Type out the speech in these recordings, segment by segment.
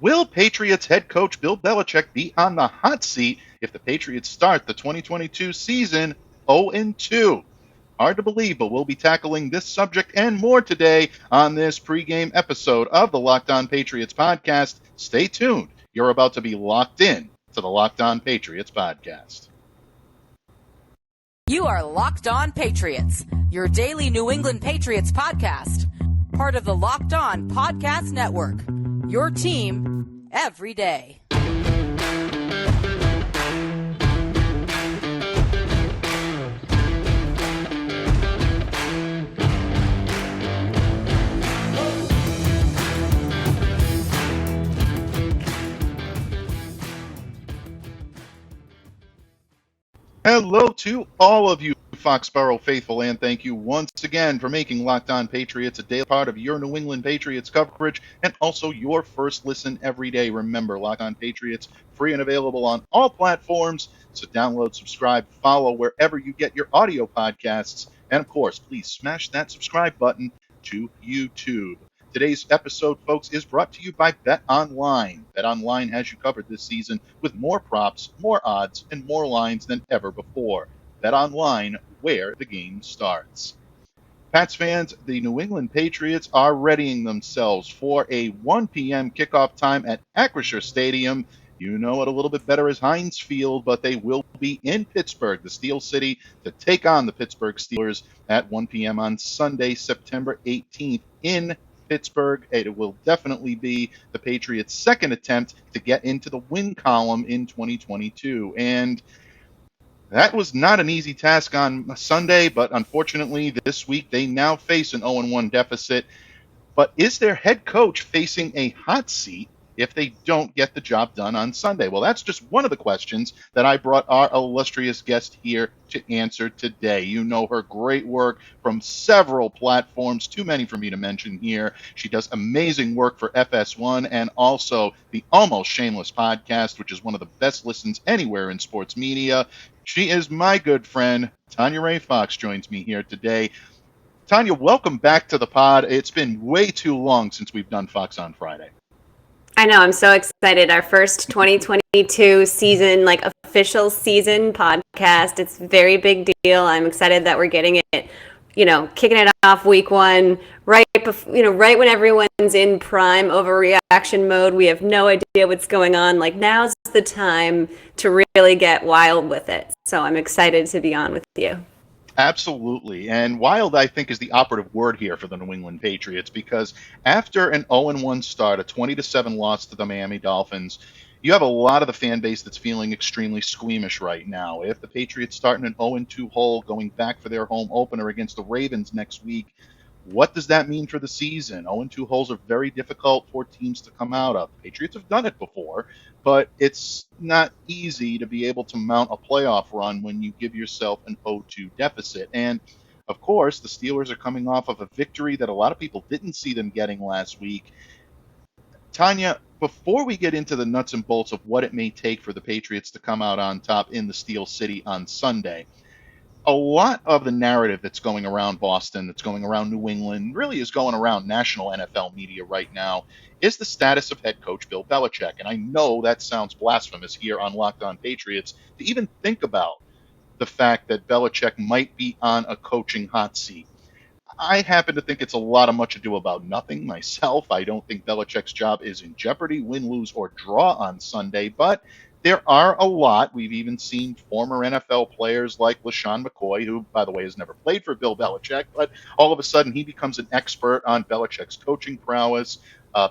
Will Patriots head coach Bill Belichick be on the hot seat if the Patriots start the 2022 season 0-2? Hard to believe, but we'll be tackling this subject and more today on this pregame episode of the Locked On Patriots podcast. Stay tuned. You're about to be locked in to the Locked On Patriots podcast. You are Locked On Patriots, your daily New England Patriots podcast. Part of the Locked On Podcast Network, your team every day. Hello to all of you Foxborough faithful, and thank you once again for making Locked On Patriots a daily part of your New England Patriots coverage and also your first listen every day. Remember, Locked On Patriots, free and available on all platforms, so download, subscribe, follow wherever you get your audio podcasts, and of course, please smash that subscribe button to YouTube. Today's episode, folks, is brought to you by BetOnline. BetOnline has you covered this season with more props, more odds, and more lines than ever before. BetOnline, where the game starts. Pats fans, the New England Patriots are readying themselves for a 1 p.m. kickoff time at Acrisure Stadium. You know it a little bit better as Heinz Field, but they will be in Pittsburgh, the Steel City, to take on the Pittsburgh Steelers at 1 p.m. on Sunday, September 18th in Pittsburgh. It will definitely be the Patriots' second attempt to get into the win column in 2022. And that was not an easy task on Sunday, but unfortunately this week they now face an 0-1 deficit. But is their head coach facing a hot seat if they don't get the job done on Sunday? Well, that's just one of the questions that I brought our illustrious guest here to answer today. You know her great work from several platforms, too many for me to mention here. She does amazing work for FS1 and also the Almost Shameless Podcast, which is one of the best listens anywhere in sports media. She is my good friend, Tanya Ray Fox, joins me here today. Tanya, welcome back to the pod. It's been way too long since we've done Fox on Friday. I know, I'm so excited. Our first 2022 season, official season podcast. It's a very big deal. I'm excited that we're getting it, kicking it off week one, right when everyone's in prime overreaction mode. We have no idea what's going on. Now's the time to really get wild with it. So I'm excited to be on with you. Absolutely. And wild, I think, is the operative word here for the New England Patriots, because after an 0-1 start, a 20-7 loss to the Miami Dolphins, you have a lot of the fan base that's feeling extremely squeamish right now. If the Patriots start in an 0-2 hole going back for their home opener against the Ravens next week, what does that mean for the season? 0-2 holes are very difficult for teams to come out of. The Patriots have done it before, but it's not easy to be able to mount a playoff run when you give yourself an 0-2 deficit. And, of course, the Steelers are coming off of a victory that a lot of people didn't see them getting last week. Tanya, before we get into the nuts and bolts of what it may take for the Patriots to come out on top in the Steel City on Sunday, a lot of the narrative that's going around Boston, that's going around New England, really is going around national NFL media right now, is the status of head coach Bill Belichick. And I know that sounds blasphemous here on Locked On Patriots to even think about the fact that Belichick might be on a coaching hot seat. I happen to think it's a lot of much ado about nothing myself. I don't think Belichick's job is in jeopardy, win, lose, or draw on Sunday, but there are a lot. We've even seen former NFL players like LaShawn McCoy, who, by the way, has never played for Bill Belichick, but all of a sudden he becomes an expert on Belichick's coaching prowess.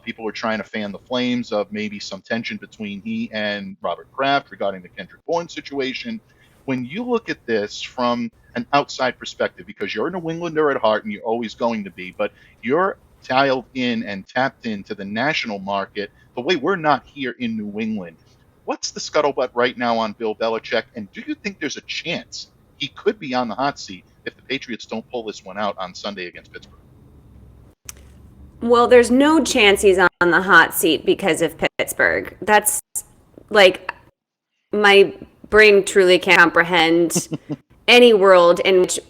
People are trying to fan the flames of maybe some tension between he and Robert Kraft regarding the Kendrick Bourne situation. When you look at this from an outside perspective, because you're a New Englander at heart and you're always going to be, but you're dialed in and tapped into the national market the way we're not here in New England. What's the scuttlebutt right now on Bill Belichick, and do you think there's a chance he could be on the hot seat if the Patriots don't pull this one out on Sunday against Pittsburgh? Well, there's no chance he's on the hot seat because of Pittsburgh. That's my brain truly can't comprehend any world in which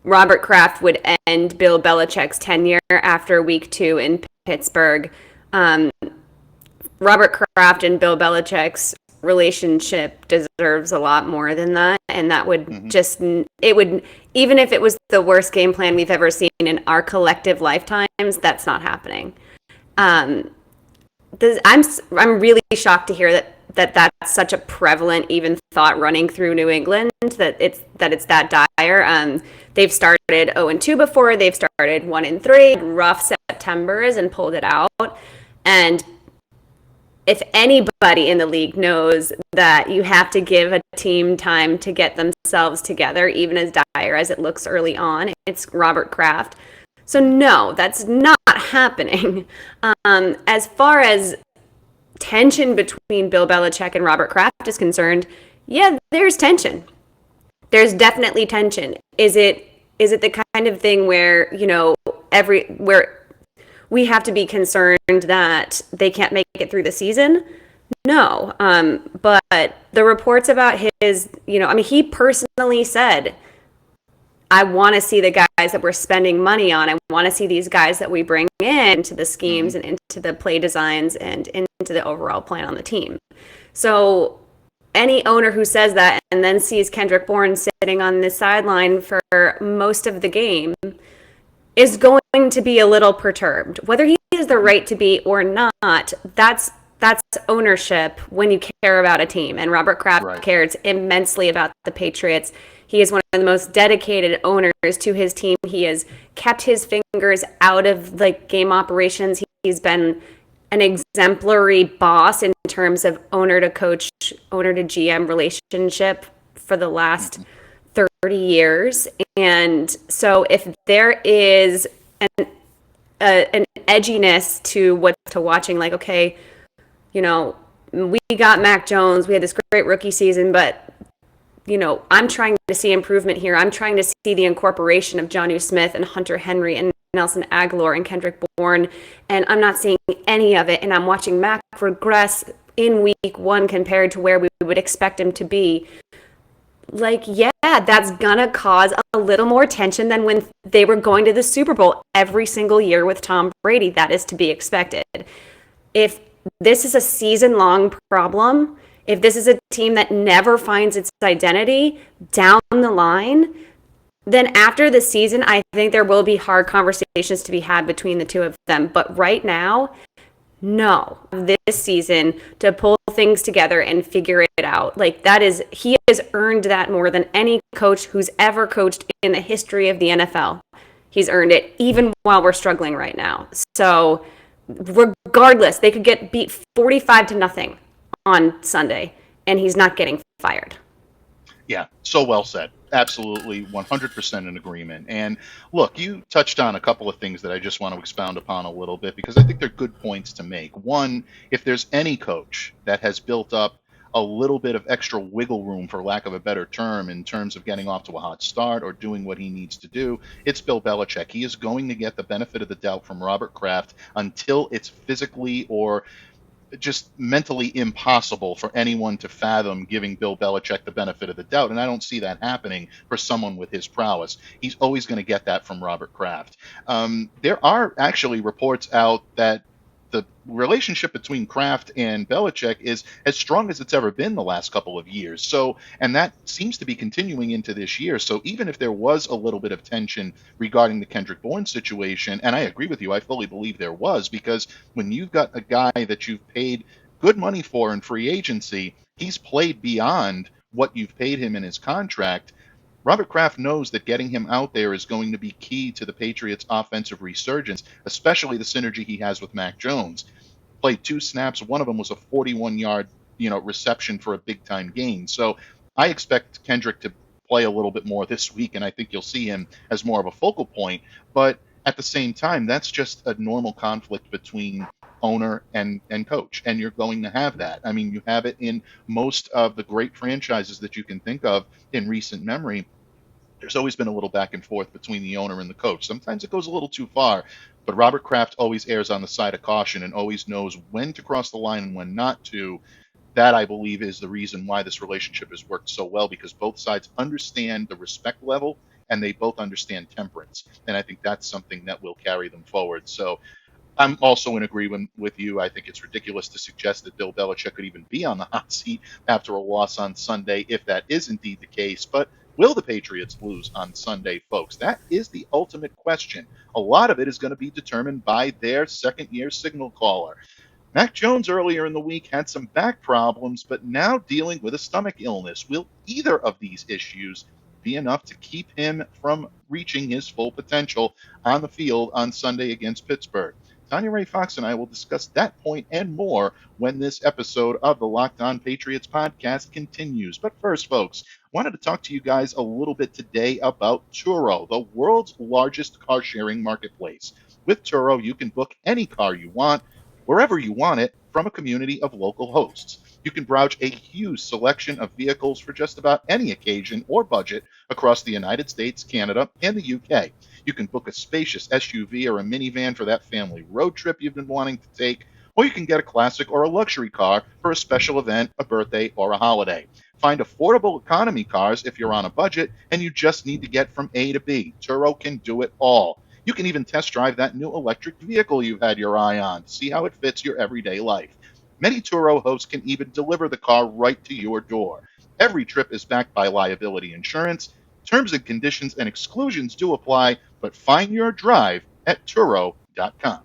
Robert Kraft would end Bill Belichick's tenure after week 2 in Pittsburgh. Robert Kraft and Bill Belichick's relationship deserves a lot more than that. And that would it would, even if it was the worst game plan we've ever seen in our collective lifetimes, that's not happening. I'm really shocked to hear that's such a prevalent even thought running through New England, that it's that dire. They've started 0-2 before. They've started 1-3, rough Septembers, and pulled it out. And if anybody in the league knows that you have to give a team time to get themselves together, even as dire as it looks early on, it's Robert Kraft. So no, that's not happening. As far as tension between Bill Belichick and Robert Kraft is concerned, yeah, there's tension. There's definitely tension. Is it the kind of thing where, where we have to be concerned that they can't make it through the season? No. But the reports about his, he personally said, I want to see the guys that we're spending money on. I want to see these guys that we bring into the schemes and into the play designs and into the overall plan on the team. So any owner who says that and then sees Kendrick Bourne sitting on the sideline for most of the game is going to be a little perturbed. Whether he has the right to be or not, that's ownership when you care about a team. And Robert Kraft cares immensely about the Patriots. He is one of the most dedicated owners to his team. He has kept his fingers out of game operations. He's been an exemplary boss in terms of owner to coach, owner to GM relationship for the last 30 years. And so if there is an edginess to watching, okay, we got Mac Jones, we had this great rookie season, but I'm trying to see improvement here. I'm trying to see the incorporation of Jonnu Smith and Hunter Henry and Nelson Aguilar and Kendrick Bourne, and I'm not seeing any of it. And I'm watching Mac regress in week one compared to where we would expect him to be. That's gonna cause a little more tension than when they were going to the Super Bowl every single year with Tom Brady. That is to be expected. If this is a season-long problem, if this is a team that never finds its identity down the line, then after the season, I think there will be hard conversations to be had between the two of them. But right now, no, this season to pull things together and figure it out. He has earned that more than any coach who's ever coached in the history of the NFL. He's earned it even while we're struggling right now. So regardless, they could get beat 45-0 on Sunday, and he's not getting fired. Yeah, so well said. Absolutely, 100% in agreement. And look, you touched on a couple of things that I just want to expound upon a little bit because I think they're good points to make. One, if there's any coach that has built up a little bit of extra wiggle room, for lack of a better term, in terms of getting off to a hot start or doing what he needs to do, it's Bill Belichick. He is going to get the benefit of the doubt from Robert Kraft until it's physically or just mentally impossible for anyone to fathom giving Bill Belichick the benefit of the doubt. And I don't see that happening for someone with his prowess. He's always going to get that from Robert Kraft. There are actually reports out that the relationship between Kraft and Belichick is as strong as it's ever been the last couple of years. So, and that seems to be continuing into this year. So even if there was a little bit of tension regarding the Kendrick Bourne situation, and I agree with you, I fully believe there was, because when you've got a guy that you've paid good money for in free agency, he's played beyond what you've paid him in his contract. Robert Kraft knows that getting him out there is going to be key to the Patriots' offensive resurgence, especially the synergy he has with Mac Jones. Played 2 snaps. One of them was a 41-yard, reception for a big-time gain. So I expect Kendrick to play a little bit more this week, and I think you'll see him as more of a focal point. But at the same time, that's just a normal conflict between owner and coach, and you're going to have that. I mean, you have it in most of the great franchises that you can think of in recent memory. There's always been a little back and forth between the owner and the coach. Sometimes it goes a little too far, but Robert Kraft always errs on the side of caution and always knows when to cross the line and when not to. That, I believe, is the reason why this relationship has worked so well, because both sides understand the respect level and they both understand temperance. And I think that's something that will carry them forward. So I'm also in agreement with you. I think it's ridiculous to suggest that Bill Belichick could even be on the hot seat after a loss on Sunday, if that is indeed the case. But will the Patriots lose on Sunday, folks? That is the ultimate question. A lot of it is going to be determined by their second-year signal caller. Mac Jones earlier in the week had some back problems, but now dealing with a stomach illness. Will either of these issues be enough to keep him from reaching his full potential on the field on Sunday against Pittsburgh? Tanya Ray Fox and I will discuss that point and more when this episode of the Locked On Patriots podcast continues. But first, folks, wanted to talk to you guys a little bit today about Turo, the world's largest car sharing marketplace. With Turo, you can book any car you want, wherever you want it, from a community of local hosts. You can browse a huge selection of vehicles for just about any occasion or budget across the United States, Canada, and the UK. You can book a spacious SUV or a minivan for that family road trip you've been wanting to take, or you can get a classic or a luxury car for a special event, a birthday, or a holiday. Find affordable economy cars if you're on a budget and you just need to get from A to B. Turo can do it all. You can even test drive that new electric vehicle you've had your eye on to see how it fits your everyday life. Many Turo hosts can even deliver the car right to your door. Every trip is backed by liability insurance. Terms and conditions and exclusions do apply, but find your drive at Turo.com.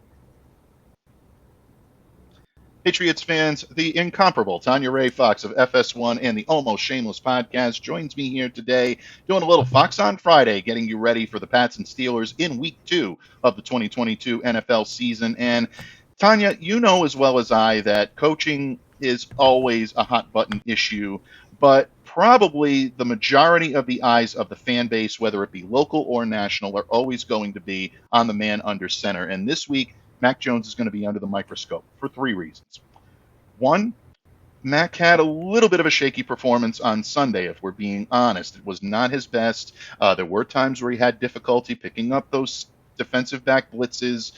Patriots fans, the incomparable Tanya Ray Fox of FS1 and the Almost Shameless Podcast joins me here today doing a little Fox on Friday, getting you ready for the Pats and Steelers in Week 2 of the 2022 NFL season. And Tanya, you know as well as I that coaching is always a hot button issue, but probably the majority of the eyes of the fan base, whether it be local or national, are always going to be on the man under center. And this week, Mac Jones is going to be under the microscope for three reasons. One, Mac had a little bit of a shaky performance on Sunday, if we're being honest. It was not his best. There were times where he had difficulty picking up those defensive back blitzes.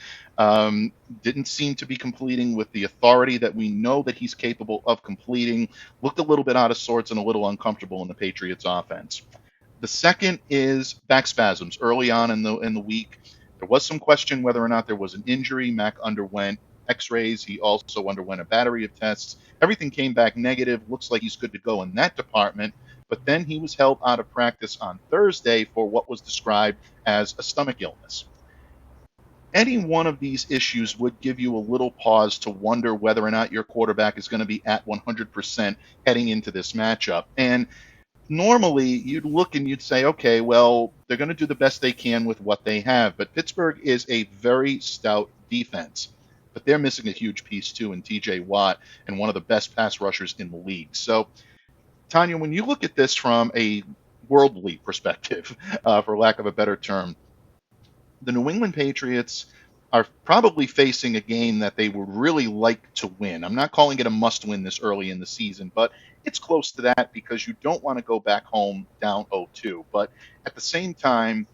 Didn't seem to be completing with the authority that we know that he's capable of completing. Looked a little bit out of sorts and a little uncomfortable in the Patriots offense. The second is back spasms early on in the week. There was some question whether or not there was an injury. Mac underwent x-rays. He also underwent a battery of tests. Everything came back negative. Looks like he's good to go in that department. But then he was held out of practice on Thursday for what was described as a stomach illness. Any one of these issues would give you a little pause to wonder whether or not your quarterback is going to be at 100% heading into this matchup. And normally you'd look and you'd say, okay, well, they're going to do the best they can with what they have. But Pittsburgh is a very stout defense. But they're missing a huge piece, too, in TJ Watt and one of the best pass rushers in the league. So, Tanya, when you look at this from a worldly perspective, for lack of a better term, the New England Patriots are probably facing a game that they would really like to win. I'm not calling it a must-win this early in the season, but it's close to that because you don't want to go back home down 0-2. But at the same time,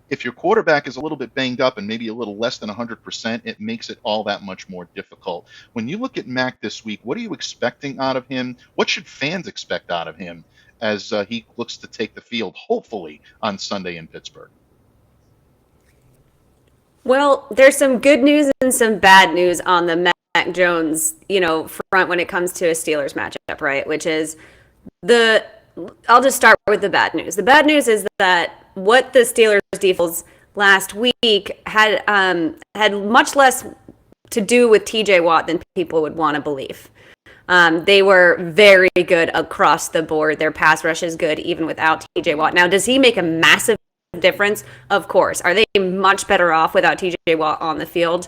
if your quarterback is a little bit banged up and maybe a little less than 100%, it makes it all that much more difficult. When you look at Mac this week, what are you expecting out of him? What should fans expect out of him as he looks to take the field, hopefully, on Sunday in Pittsburgh? Well, there's some good news and some bad news on the Mac Jones, front when it comes to a Steelers matchup, right? Which is I'll just start with the bad news. The bad news is that what the Steelers defense last week had much less to do with TJ Watt than people would want to believe. They were very good across the board. Their pass rush is good even without TJ Watt. Now, does he make a massive difference? Of course. Are they much better off without TJ Watt on the field?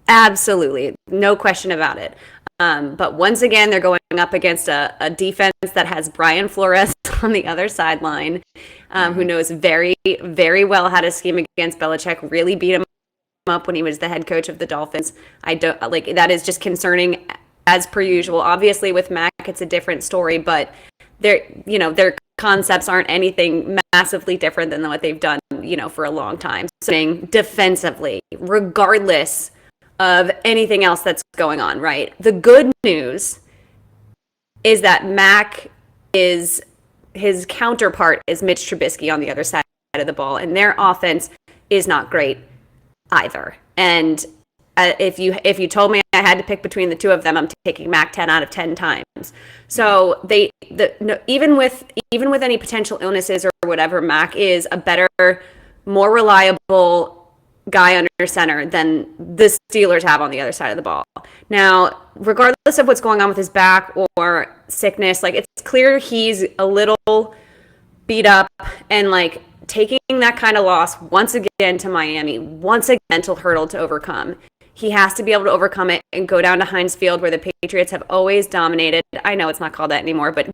Absolutely. No question about it. But once again, they're going up against a defense that has Brian Flores on the other sideline, who knows very, very well how to scheme against Belichick, really beat him up when he was the head coach of the Dolphins. That is just concerning as per usual. Obviously with Mac, it's a different story, but their concepts aren't anything massively different than what they've done, for a long time. So defensively, regardless of anything else that's going on, right? The good news is that Mac his counterpart is Mitch Trubisky on the other side of the ball, and their offense is not great either. And if you told me I had to pick between the two of them, I'm taking Mac 10 out of 10 times. So even with any potential illnesses or whatever, Mac is a better, more reliable guy under center than the Steelers have on the other side of the ball. Now, regardless of what's going on with his back or sickness, like, it's clear he's a little beat up, and like taking that kind of loss once again to Miami, once again, mental hurdle to overcome. He has to be able to overcome it and go down to Heinz Field, where the Patriots have always dominated. I know it's not called that anymore, but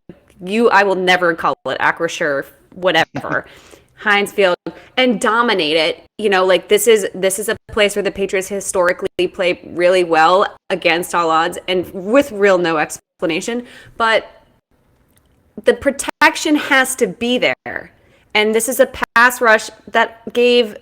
I will never call it Acrisure, whatever. Heinz Field, and dominate it. You know, like, this is a place where the Patriots historically play really well against all odds and with real no explanation. But the protection has to be there. And this is a pass rush that gave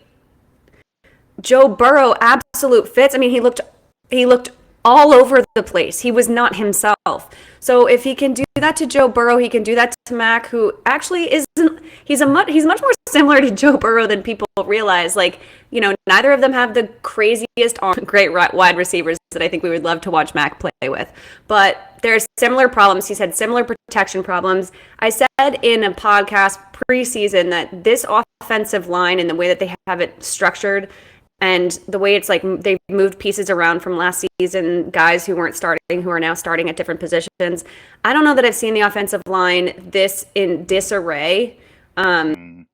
Joe Burrow absolute fits. I mean, he looked all over the place. He was not himself. So if he can do that to Joe Burrow, he can do that to Mac, who actually isn't. He's much more similar to Joe Burrow than people realize. Like, you know, neither of them have the craziest great wide receivers that I think we would love to watch Mac play with. But there's similar problems. He's had similar protection problems. I said in a podcast preseason that this offensive line and the way that they have it structured, and the way it's like they've moved pieces around from last season, guys who weren't starting, who are now starting at different positions. I don't know that I've seen the offensive line in disarray in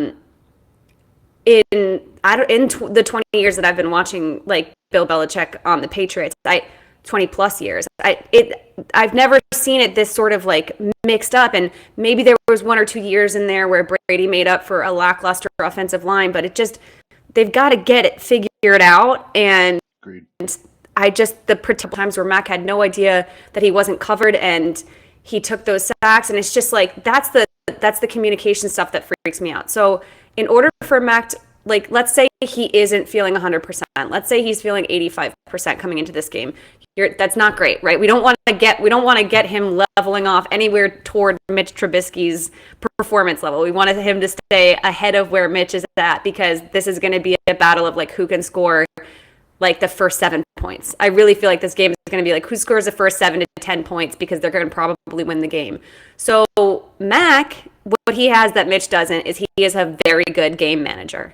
the 20 years that I've been watching, like, Bill Belichick on the Patriots. 20 plus years. I've never seen it this sort of like mixed up, and maybe there was 1 or 2 years in there where Brady made up for a lackluster offensive line, but they've got to get it figured out. And Agreed. the times where Mac had no idea that he wasn't covered and he took those sacks, and it's just like, that's the communication stuff that freaks me out. So in order for Mac to, like, let's say he isn't feeling 100%. Let's say he's feeling 85% coming into this game. That's not great, right? We don't want to get him leveling off anywhere toward Mitch Trubisky's performance level. We wanted him to stay ahead of where Mitch is at, because this is going to be a battle of, like, who can score, like, the first 7 points. I really feel like this game is going to be like, who scores the first 7 to 10 points, because they're going to probably win the game. So Mac, what he has that Mitch doesn't is he is a very good game manager.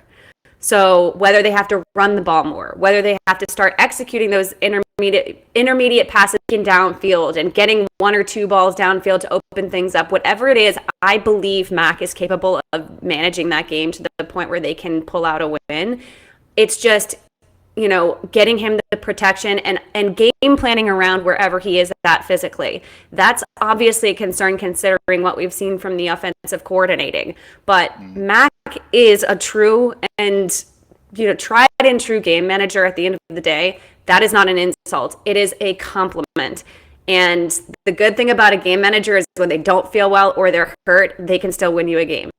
So whether they have to run the ball more, whether they have to start executing those intermediate passes in downfield and getting 1 or 2 balls downfield to open things up, whatever it is, I believe Mac is capable of managing that game to the point where they can pull out a win. It's just, you know, getting him the protection and game planning around wherever he is at physically. That's obviously a concern considering what we've seen from the offensive coordinating. But Mac is a true and, you know, tried and true game manager at the end of the day. That is not an insult. It is a compliment. And the good thing about a game manager is when they don't feel well or they're hurt, they can still win you a game.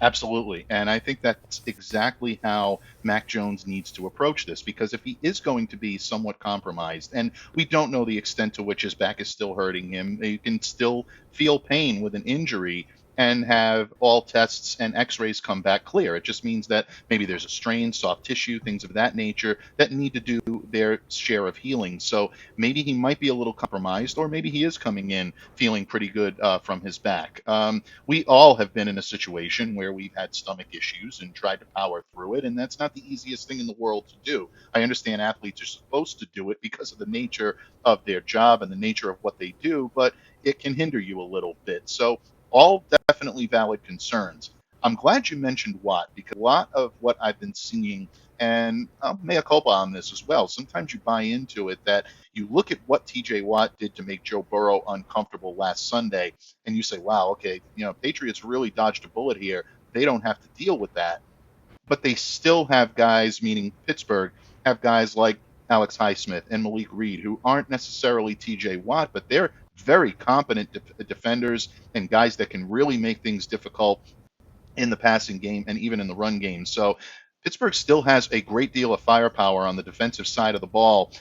Absolutely. And I think that's exactly how Mac Jones needs to approach this, because if he is going to be somewhat compromised, and we don't know the extent to which his back is still hurting him, you can still feel pain with an injury and have all tests and x-rays come back clear. It just means that maybe there's a strain, soft tissue, things of that nature that need to do their share of healing. So maybe he might be a little compromised, or maybe he is coming in feeling pretty good from his back. We all have been in a situation where we've had stomach issues and tried to power through it, and that's not the easiest thing in the world to do. I understand athletes are supposed to do it because of the nature of their job and the nature of what they do, but it can hinder you a little bit. So all definitely valid concerns. I'm glad you mentioned Watt, because a lot of what I've been seeing, and mea culpa on this as well, sometimes you buy into it, that you look at what TJ Watt did to make Joe Burrow uncomfortable last Sunday, and you say, wow, okay, you know, Patriots really dodged a bullet here. They don't have to deal with that. But they still have guys, meaning Pittsburgh, have guys like Alex Highsmith and Malik Reed, who aren't necessarily TJ Watt, but they're very competent defenders and guys that can really make things difficult in the passing game and even in the run game. So Pittsburgh still has a great deal of firepower on the defensive side of the ball.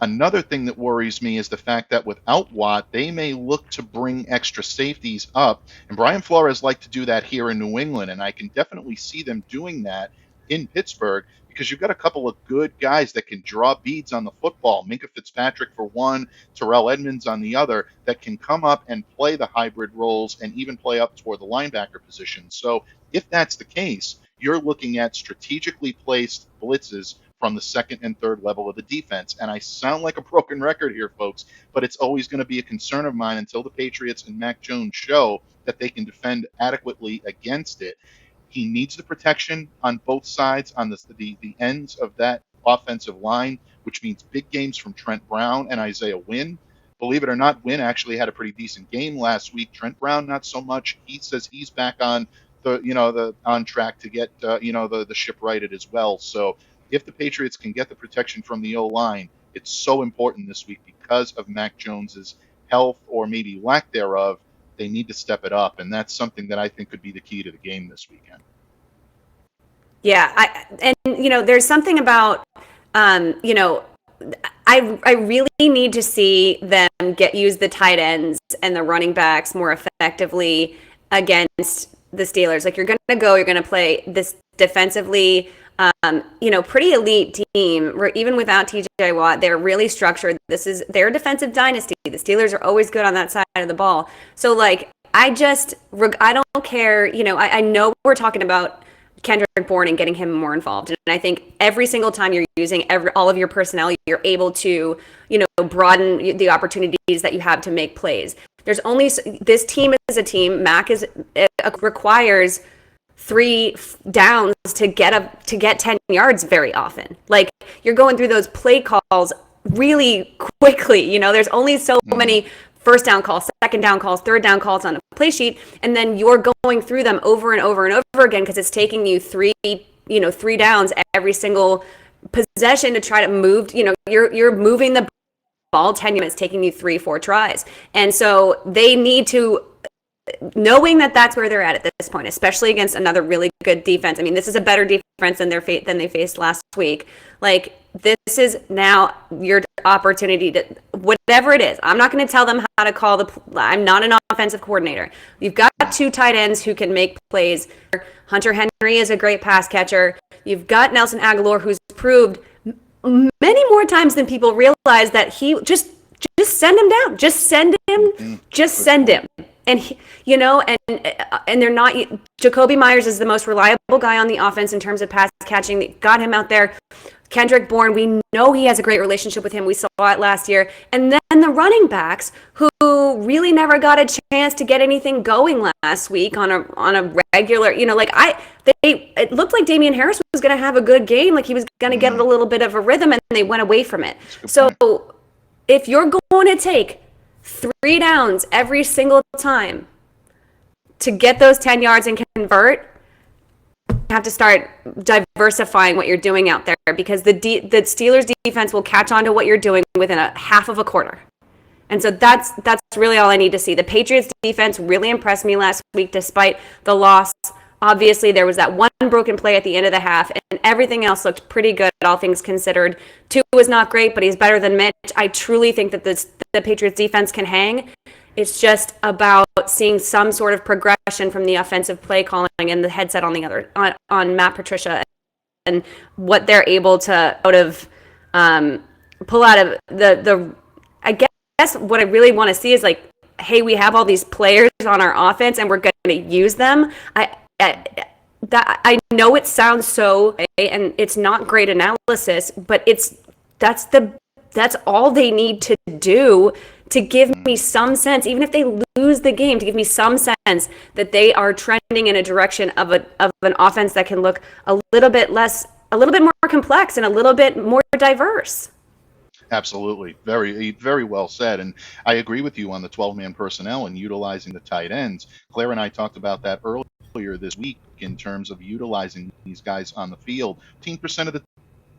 Another thing that worries me is the fact that without Watt, they may look to bring extra safeties up. And Brian Flores liked to do that here in New England, and I can definitely see them doing that in Pittsburgh, because you've got a couple of good guys that can draw beads on the football. Minka Fitzpatrick for one, Terrell Edmonds on the other, that can come up and play the hybrid roles and even play up toward the linebacker position. So if that's the case, you're looking at strategically placed blitzes from the second and third level of the defense. And I sound like a broken record here, folks, but it's always going to be a concern of mine until the Patriots and Mac Jones show that they can defend adequately against it. He needs the protection on both sides, on the ends of that offensive line, which means big games from Trent Brown and Isaiah Wynn. Believe it or not, Wynn actually had a pretty decent game last week. Trent Brown, not so much. He says he's back on on track to get the ship righted as well. So if the Patriots can get the protection from the O-line, it's so important this week because of Mac Jones's health or maybe lack thereof. They need to step it up, and that's something that I think could be the key to the game this weekend. Yeah, there's something about, I really need to see them use the tight ends and the running backs more effectively against the Steelers. Like, you're going to play this defensively, pretty elite team. Even without TJ Watt, they're really structured. This is their defensive dynasty. The Steelers are always good on that side of the ball. So, like, I don't care. I know we're talking about Kendrick Bourne and getting him more involved. And I think every single time you're using all of your personnel, you're able to, broaden the opportunities that you have to make plays. There's only this team is a team. Mac requires 3 downs to get 10 yards very often. Like, you're going through those play calls really quickly. There's only so many first down calls, second down calls, third down calls on a play sheet, and then you're going through them over and over and over again because it's taking you 3 downs every single possession to try to move. You're moving the ball 10 minutes, taking you 3-4 tries, and so they need to. Knowing that that's where they're at this point, especially against another really good defense. I mean, this is a better defense than they faced last week. Like, this is now your opportunity to, whatever it is. I'm not going to tell them how to call I'm not an offensive coordinator. You've got 2 tight ends who can make plays. Hunter Henry is a great pass catcher. You've got Nelson Aguilar, who's proved many more times than people realize that he just send him down. Just send him. Just send him. And and they're not. Jacoby Myers is the most reliable guy on the offense in terms of pass catching. They got him out there. Kendrick Bourne, we know he has a great relationship with him. We saw it last year. And then the running backs, who really never got a chance to get anything going last week on a regular. It looked like Damian Harris was going to have a good game. Like, he was going to get a little bit of a rhythm, and they went away from it. So if you're going to take 3 downs every single time to get those 10 yards and convert, you have to start diversifying what you're doing out there, because the Steelers defense will catch on to what you're doing within a half of a quarter. And so that's really all I need to see. The Patriots defense really impressed me last week despite the loss. Obviously, there was that one broken play at the end of the half, and everything else looked pretty good, all things considered. Tua was not great, but he's better than Mitch. I truly think that the Patriots defense can hang. It's just about seeing some sort of progression from the offensive play calling and the headset on Matt Patricia, and what they're able to pull out of the. I guess what I really want to see is, like, hey, we have all these players on our offense, and we're going to use them. I know it sounds so, and it's not great analysis, but that's all they need to do to give me some sense, even if they lose the game, to give me some sense that they are trending in a direction of an offense that can look a little bit more complex and a little bit more diverse. Absolutely. Very, very well said. And I agree with you on the 12-man personnel and utilizing the tight ends. Claire and I talked about that earlier this week in terms of utilizing these guys on the field. 15% of the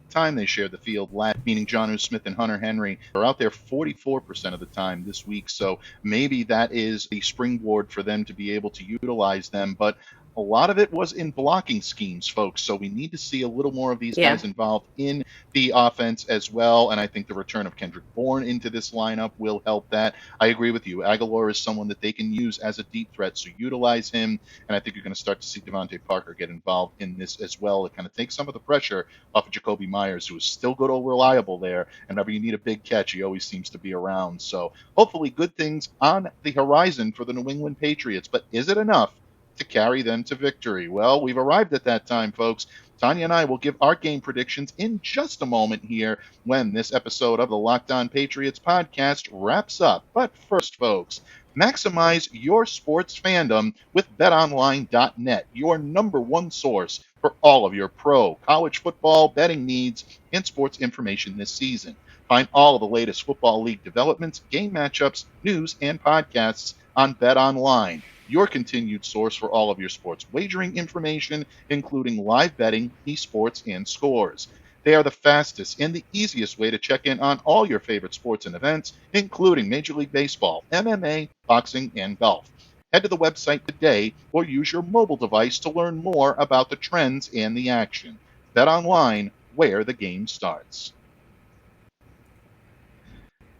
time they shared the field, meaning Jonnu Smith and Hunter Henry are out there 44% of the time this week. So maybe that is a springboard for them to be able to utilize them. But a lot of it was in blocking schemes, folks. So we need to see a little more of these guys involved in the offense as well. And I think the return of Kendrick Bourne into this lineup will help that. I agree with you. Aguilar is someone that they can use as a deep threat, so utilize him. And I think you're going to start to see Devontae Parker get involved in this as well to kind of take some of the pressure off of Jacoby Myers, who is still good or reliable there. And whenever you need a big catch, he always seems to be around. So hopefully good things on the horizon for the New England Patriots. But is it enough to carry them to victory? Well, we've arrived at that time, folks. Tanya and I will give our game predictions in just a moment here when this episode of the Locked On Patriots podcast wraps up. But first, folks, maximize your sports fandom with BetOnline.net, your number one source for all of your pro, college football, betting needs, and sports information this season. Find all of the latest football league developments, game matchups, news, and podcasts on BetOnline, your continued source for all of your sports wagering information, including live betting, esports, and scores. They are the fastest and the easiest way to check in on all your favorite sports and events, including Major League Baseball, MMA, boxing, and golf. Head to the website today or use your mobile device to learn more about the trends and the action. BetOnline, where the game starts.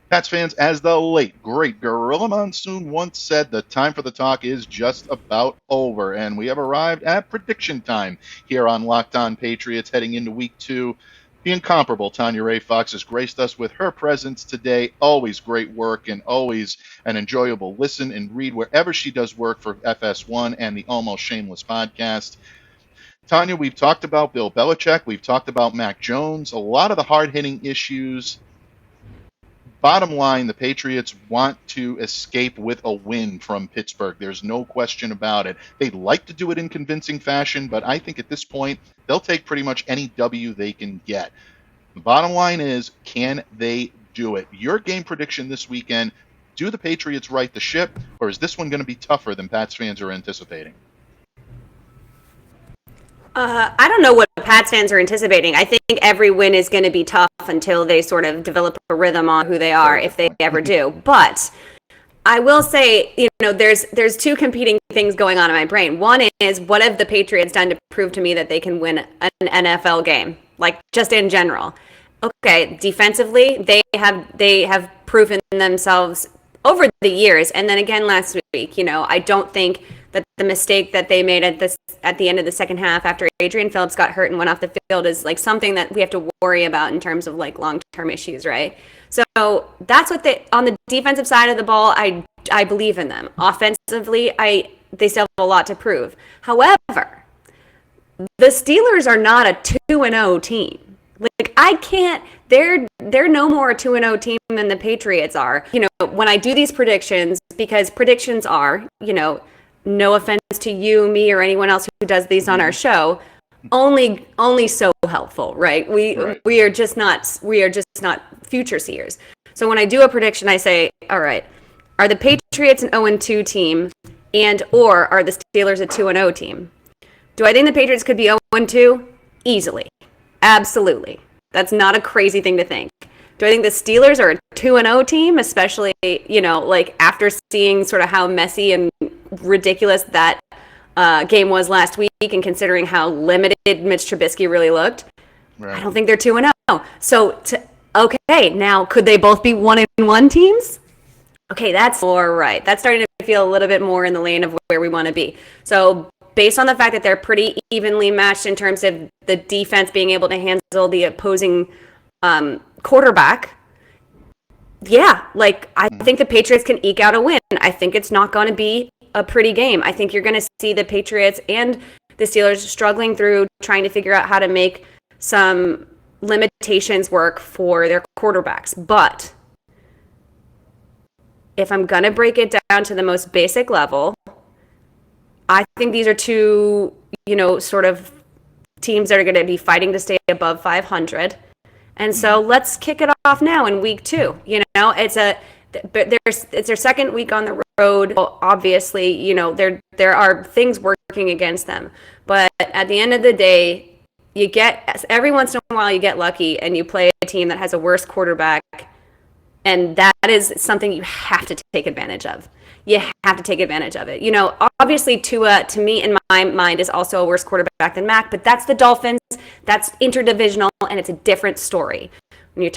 Pats fans, as the late, great Gorilla Monsoon once said, the time for the talk is just about over, and we have arrived at prediction time here on Locked On Patriots heading into Week 2. The incomparable Tanya Ray Fox has graced us with her presence today. Always great work and always an enjoyable listen and read wherever she does work for FS1 and the Almost Shameless Podcast. Tanya, we've talked about Bill Belichick. We've talked about Mac Jones, a lot of the hard-hitting issues. Bottom line, the Patriots want to escape with a win from Pittsburgh. There's no question about it. They'd like to do it in convincing fashion, but I think at this point, they'll take pretty much any W they can get. The bottom line is, can they do it? Your game prediction this weekend, do the Patriots right the ship, or is this one going to be tougher than Pats fans are anticipating? I don't know what Pats fans are anticipating. I think every win is going to be tough until they sort of develop a rhythm on who they are, if they ever do. But I will say, there's two competing things going on in my brain. One is, what have the Patriots done to prove to me that they can win an NFL game, like just in general? Okay, defensively, they have proven themselves over the years, and then again last week. I don't think that the mistake that they made at the end of the second half after Adrian Phillips got hurt and went off the field is like something that we have to worry about in terms of like long-term issues, right? So that's what on the defensive side of the ball, I believe in them. Offensively, they still have a lot to prove. However, the Steelers are not a 2-0 team. Like, I can't, they're no more a 2-0 team than the Patriots are. When I do these predictions, because predictions are, no offense to you, me, or anyone else who does these on our show, only so helpful, right? We are just not future seers. So when I do a prediction, I say, all right, are the Patriots an 0-2 team, and or are the Steelers a 2-0 team? Do I think the Patriots could be 0-2? Easily. Absolutely. That's not a crazy thing to think. Do I think the Steelers are a 2-0 team, especially, like after seeing sort of how messy and ridiculous that game was last week and considering how limited Mitch Trubisky really looked? Right. I don't think they're 2-0. So, okay, now could they both be 1-1 teams? Okay, that's all right. That's starting to feel a little bit more in the lane of where we want to be. So, based on the fact that they're pretty evenly matched in terms of the defense being able to handle the opposing quarterback, I think the Patriots can eke out a win. I think it's not going to be a pretty game. I think you're going to see the Patriots and the Steelers struggling through trying to figure out how to make some limitations work for their quarterbacks. But if I'm going to break it down to the most basic level, I think these are two, sort of teams that are going to be fighting to stay above 500. And so let's kick it off now in week 2. It's their second week on the road. Obviously, there are things working against them. But at the end of the day, every once in a while you get lucky and you play a team that has a worse quarterback And that is something you have to take advantage of. You have to take advantage of it. You know, obviously Tua, to me, in my mind, is also a worse quarterback than Mac, but that's the Dolphins. That's interdivisional, and it's a different story. When you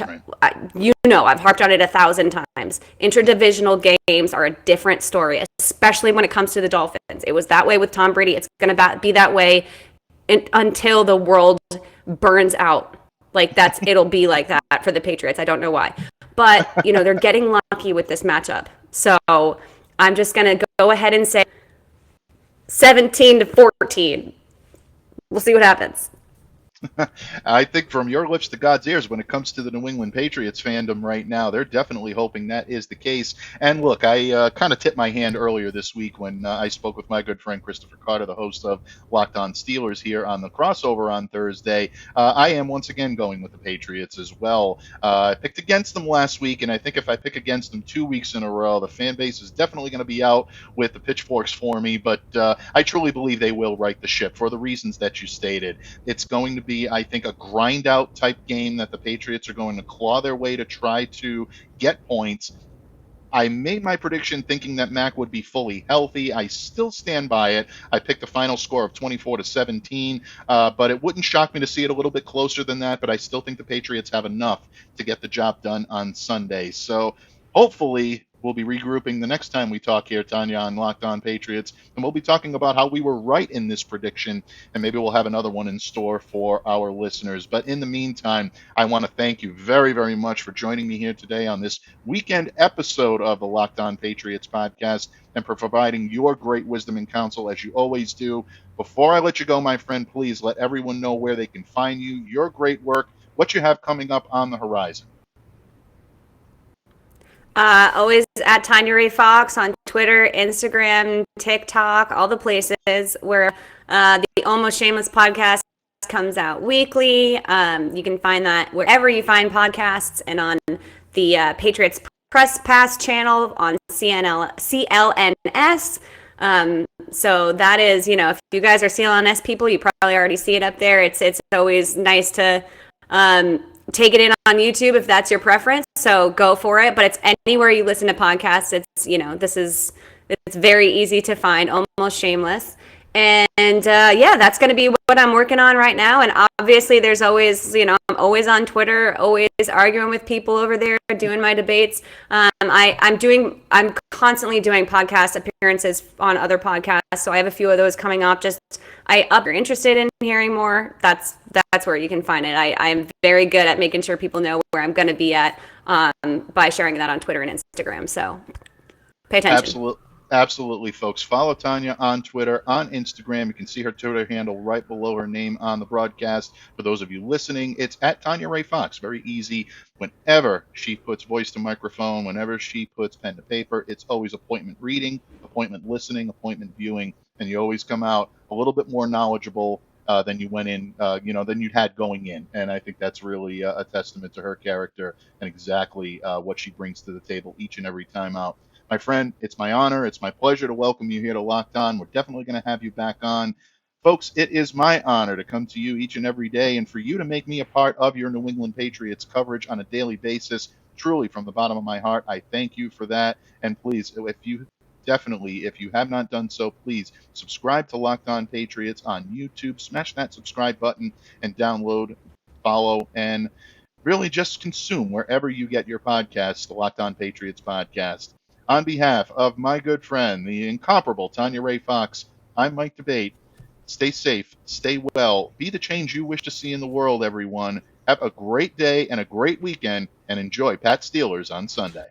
know, I've harped on it 1,000 times. Interdivisional games are a different story, especially when it comes to the Dolphins. It was that way with Tom Brady. It's going to be that way until the world burns out. Like it'll be like that for the Patriots. I don't know why. But, you know, they're getting lucky with this matchup. So I'm just going to go ahead and say 17-14. We'll see what happens. I think from your lips to God's ears, when it comes to the New England Patriots fandom right now, they're definitely hoping that is the case. And look, I kind of tipped my hand earlier this week when I spoke with my good friend Christopher Carter, the host of Locked On Steelers here on the crossover on Thursday. I am once again going with the Patriots as well. I picked against them last week, and I think if I pick against them 2 weeks in a row, the fan base is definitely going to be out with the pitchforks for me. But I truly believe they will right the ship for the reasons that you stated. It's going to be, I think, a grind out type game that the Patriots are going to claw their way to try to get points. I made my prediction thinking that Mac would be fully healthy. I still stand by it. I picked a final score of 24-17, but it wouldn't shock me to see it a little bit closer than that, but I still think the Patriots have enough to get the job done on Sunday. So hopefully we'll be regrouping the next time we talk here, Tanya, on Locked On Patriots, and we'll be talking about how we were right in this prediction, and maybe we'll have another one in store for our listeners. But in the meantime, I want to thank you very, very much for joining me here today on this weekend episode of the Locked On Patriots podcast and for providing your great wisdom and counsel as you always do. Before I let you go, my friend, please let everyone know where they can find you, your great work, what you have coming up on the horizon. Always at Tanya Ray Fox on Twitter, Instagram, TikTok, all the places where the Almost Shameless Podcast comes out weekly. You can find that wherever you find podcasts and on the Patriots Press Pass channel on CLNS. So that is, you know, if you guys are CLNS people, you probably already see it up there. It's always nice to take it in on YouTube if that's your preference. So go for it. But it's anywhere you listen to podcasts. It's, you know, it's very easy to find, Almost Shameless. And yeah, that's going to be what I'm working on right now. And obviously there's always, you know, I'm always on Twitter, always arguing with people over there, doing my debates. I'm constantly doing podcast appearances on other podcasts. So I have a few of those coming up. If you're interested in hearing more, that's where you can find it. I'm very good at making sure people know where I'm going to be at by sharing that on Twitter and Instagram. So pay attention. Absolutely, folks. Follow Tanya on Twitter, on Instagram. You can see her Twitter handle right below her name on the broadcast. For those of you listening, it's at Tanya Ray Fox. Very easy. Whenever she puts voice to microphone, whenever she puts pen to paper, it's always appointment reading, appointment listening, appointment viewing, and you always come out a little bit more knowledgeable than you went in, than you'd had going in. And I think that's really a testament to her character and exactly what she brings to the table each and every time out. My friend, it's my honor. It's my pleasure to welcome you here to Locked On. We're definitely going to have you back on. Folks, it is my honor to come to you each and every day and for you to make me a part of your New England Patriots coverage on a daily basis. Truly, from the bottom of my heart, I thank you for that. And please, if you have not done so, please subscribe to Locked On Patriots on YouTube. Smash that subscribe button and download, follow, and really just consume wherever you get your podcasts, the Locked On Patriots podcast. On behalf of my good friend, the incomparable Tanya Ray Fox, I'm Mike Debate. Stay safe, stay well, be the change you wish to see in the world, everyone. Have a great day and a great weekend, and enjoy Pat Steelers on Sunday.